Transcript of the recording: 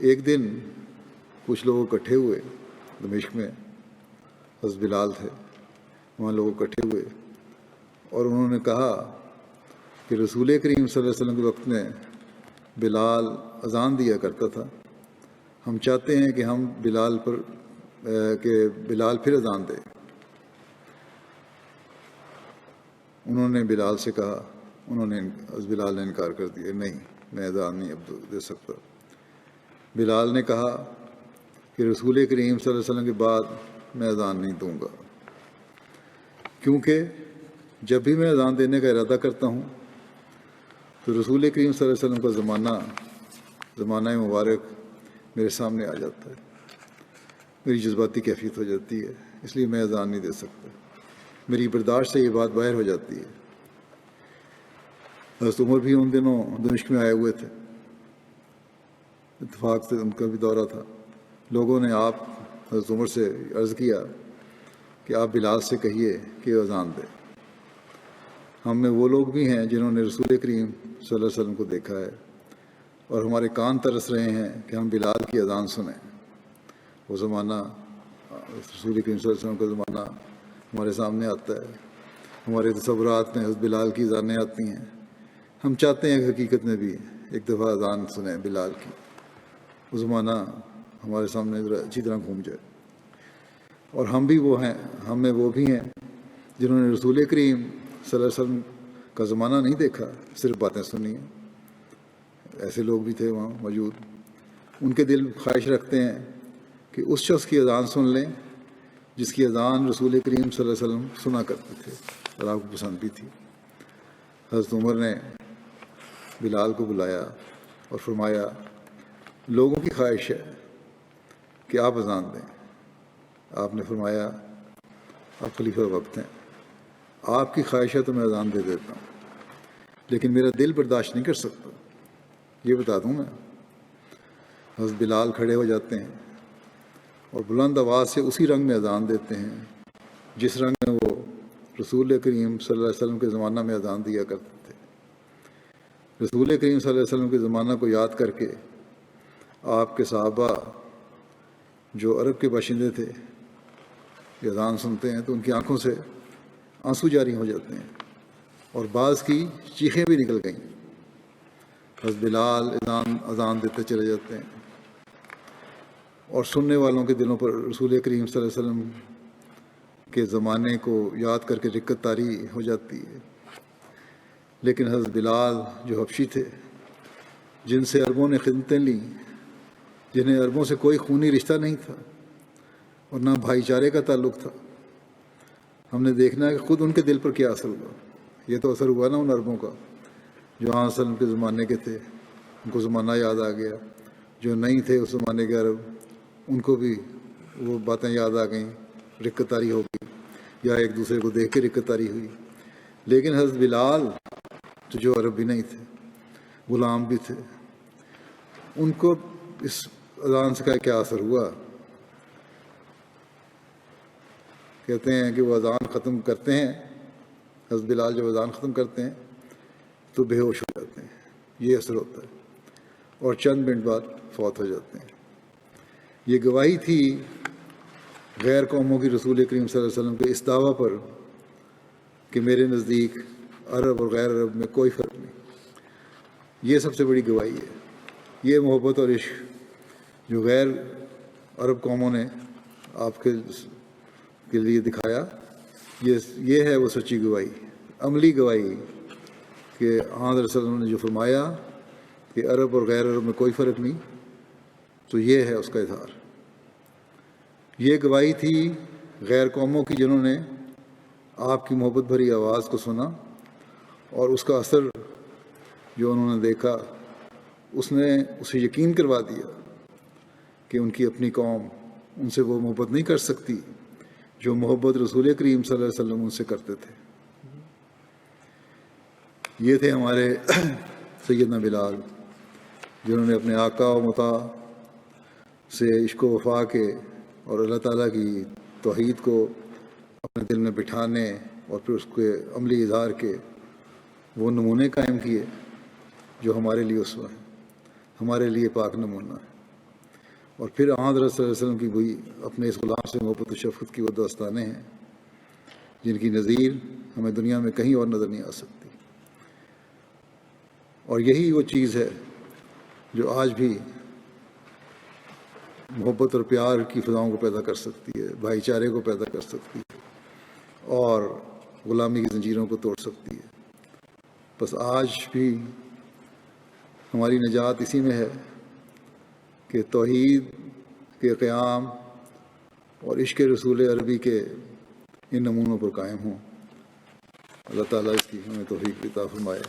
ایک دن کچھ لوگ اکٹھے ہوئے دمشق میں، حضرت بلال تھے، وہاں لوگ اکٹھے ہوئے اور انہوں نے کہا کہ رسول کریم صلی اللہ علیہ وسلم کے وقت میں بلال اذان دیا کرتا تھا، ہم چاہتے ہیں کہ ہم بلال پھر اذان دے۔ انہوں نے بلال سے کہا، بلال نے انکار کر دیا، نہیں میں اذان نہیں اب دے سکتا۔ بلال نے کہا کہ رسول کریم صلی اللہ علیہ وسلم کے بعد میں اذان نہیں دوں گا، کیونکہ جب بھی میں اذان دینے کا ارادہ کرتا ہوں تو رسول کریم صلی اللہ علیہ وسلم کا زمانہ مبارک میرے سامنے آ جاتا ہے، میری جذباتی کیفیت ہو جاتی ہے، اس لیے میں اذان نہیں دے سکتا، میری برداشت سے یہ بات باہر ہو جاتی ہے۔ حضرت عمر بھی ان دنوں دمشق میں آئے ہوئے تھے، اتفاق سے ان کا بھی دورہ تھا۔ لوگوں نے حضرت عمر سے عرض کیا کہ آپ بلال سے کہیے کہ اذان دے۔ ہم میں وہ لوگ بھی ہیں جنہوں نے رسول کریم صلی اللہ علیہ وسلم کو دیکھا ہے اور ہمارے کان ترس رہے ہیں کہ ہم بلال کی اذان سنیں۔ وہ زمانہ، رسول کریم صلی اللہ علیہ وسلم کا زمانہ ہمارے سامنے آتا ہے، ہمارے تصورات میں حضرت بلال کی اذانیں آتی ہیں، ہم چاہتے ہیں کہ حقیقت میں بھی ایک دفعہ اذان سنیں بلال کی، وہ زمانہ ہمارے سامنے اچھی طرح گھوم جائے۔ اور ہم میں وہ بھی ہیں جنہوں نے رسول کریم صلی اللہ علیہ وسلم کا زمانہ نہیں دیکھا، صرف باتیں سنی ہیں۔ ایسے لوگ بھی تھے وہاں موجود، ان کے دل خواہش رکھتے ہیں کہ اس شخص کی اذان سن لیں جس کی اذان رسول کریم صلی اللہ علیہ وسلم سنا کرتے تھے اور آپ کو پسند بھی تھی۔ حضرت عمر نے بلال کو بلایا اور فرمایا، لوگوں کی خواہش ہے کہ آپ اذان دیں۔ آپ نے فرمایا، آپ خلیفہ وقت ہیں، آپ کی خواہش ہے تو میں اذان دے دیتا ہوں، لیکن میرا دل برداشت نہیں کر سکتا، یہ بتا دوں میں۔ حضرت بلال کھڑے ہو جاتے ہیں اور بلند آواز سے اسی رنگ میں اذان دیتے ہیں جس رنگ میں وہ رسول کریم صلی اللہ علیہ وسلم کے زمانہ میں اذان دیا کرتے تھے۔ رسول کریم صلی اللہ علیہ وسلم کے زمانہ کو یاد کر کے آپ کے صحابہ جو عرب کے باشندے تھے یہ اذان سنتے ہیں تو ان کی آنکھوں سے آنسو جاری ہو جاتے ہیں اور بعض کی چیخیں بھی نکل گئیں۔ حضرت بلال اذان دیتے چلے جاتے ہیں اور سننے والوں کے دلوں پر رسول کریم صلی اللہ علیہ وسلم کے زمانے کو یاد کر کے رقت طاری ہو جاتی ہے۔ لیکن حضرت بلال جو حبشی تھے، جن سے عربوں نے خدمتیں لیں، جنہیں عربوں سے کوئی خونی رشتہ نہیں تھا اور نہ بھائی چارے کا تعلق تھا، ہم نے دیکھنا ہے کہ خود ان کے دل پر کیا اثر ہوا۔ یہ تو اثر ہوا نا ان عربوں کا جو آن وسلم کے زمانے کے تھے، ان کو زمانہ یاد آ گیا۔ جو نہیں تھے اس زمانے کے عرب، ان کو بھی وہ باتیں یاد آ گئیں، رقت طاری ہو گئی، یا ایک دوسرے کو دیکھ کے رقت طاری ہوئی۔ لیکن حضرت بلال جو عرب بھی نہیں تھے، غلام بھی تھے، ان کو اس اذان سے کیا اثر ہوا؟ کہتے ہیں کہ وہ اذان ختم کرتے ہیں، حضرت بلال جب اذان ختم کرتے ہیں تو بے ہوش ہو جاتے ہیں، یہ اثر ہوتا ہے، اور چند منٹ بعد فوت ہو جاتے ہیں۔ یہ گواہی تھی غیر قوموں کی رسول کریم صلی اللہ علیہ وسلم کے اس دعویٰ پر کہ میرے نزدیک عرب اور غیر عرب میں کوئی فرق نہیں۔ یہ سب سے بڑی گواہی ہے۔ یہ محبت اور عشق جو غیر عرب قوموں نے آپ کے لیے دکھایا، یہ ہے وہ سچی گواہی، عملی گواہی کہ آن رسول اللہ نے جو فرمایا کہ عرب اور غیر عرب میں کوئی فرق نہیں، تو یہ ہے اس کا اظہار۔ یہ گواہی تھی غیر قوموں کی جنہوں نے آپ کی محبت بھری آواز کو سنا اور اس کا اثر جو انہوں نے دیکھا، اس نے اسے یقین کروا دیا کہ ان کی اپنی قوم ان سے وہ محبت نہیں کر سکتی جو محبت رسول کریم صلی اللہ علیہ وسلم ان سے کرتے تھے۔ یہ تھے ہمارے سیدنا بلال، جنہوں نے اپنے آقا و مطاع سے عشق و وفا کے اور اللہ تعالیٰ کی توحید کو اپنے دل میں بٹھانے اور پھر اس کے عملی اظہار کے وہ نمونے قائم کیے جو ہمارے لیے اسوہ ہیں، ہمارے لیے پاک نمونہ ہے۔ اور پھر حضرت صلی اللہ علیہ وسلم کی وہی اپنے اس غلام سے محبت و شفقت کی وہ داستانیں ہیں جن کی نظیر ہمیں دنیا میں کہیں اور نظر نہیں آ سکتی. اور یہی وہ چیز ہے جو آج بھی محبت اور پیار کی فضاؤں کو پیدا کر سکتی ہے، بھائی چارے کو پیدا کر سکتی ہے اور غلامی کی زنجیروں کو توڑ سکتی ہے. بس آج بھی ہماری نجات اسی میں ہے کہ توحید کے قیام اور عشق رسول عربی کے ان نمونوں پر قائم ہوں. اللہ تعالیٰ اس کی ہمیں توفیق عطا فرمائے.